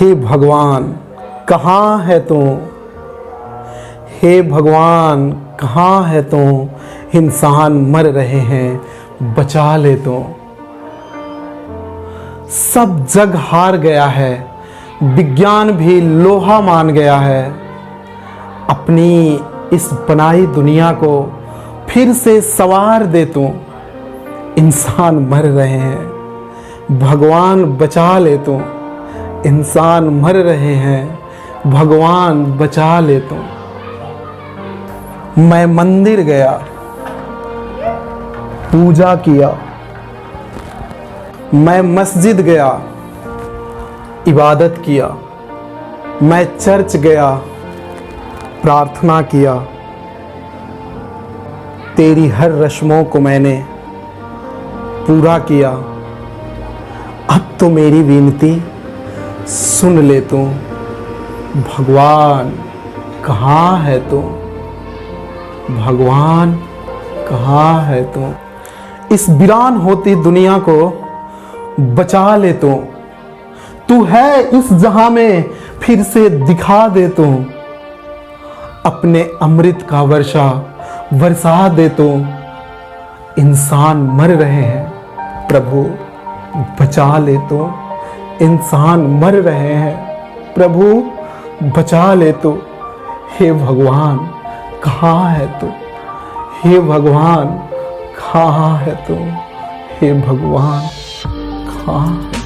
हे भगवान कहाँ है तू, हे भगवान कहाँ है तू, इंसान मर रहे हैं बचा ले तू। सब जग हार गया है, विज्ञान भी लोहा मान गया है। अपनी इस बनाई दुनिया को फिर से सवार दे तू। इंसान मर रहे हैं, भगवान बचा ले तू। इंसान मर रहे हैं, भगवान बचा ले तू। मैं मंदिर गया, पूजा किया। मैं मस्जिद गया, इबादत किया। मैं चर्च गया, प्रार्थना किया। तेरी हर रस्मों को मैंने पूरा किया। अब तो मेरी विनती सुन ले तू। भगवान कहाँ है तू, भगवान कहाँ है तू। इस वीरान होती दुनिया को बचा ले तू। तू है इस जहां में, फिर से दिखा दे तू। अपने अमृत का वर्षा बरसा दे तू। इंसान मर रहे हैं, प्रभु बचा ले तू। इंसान मर रहे हैं, प्रभु बचा ले तू। हे भगवान कहाँ है तू, हे भगवान कहाँ है तू, हे भगवान कहाँ है।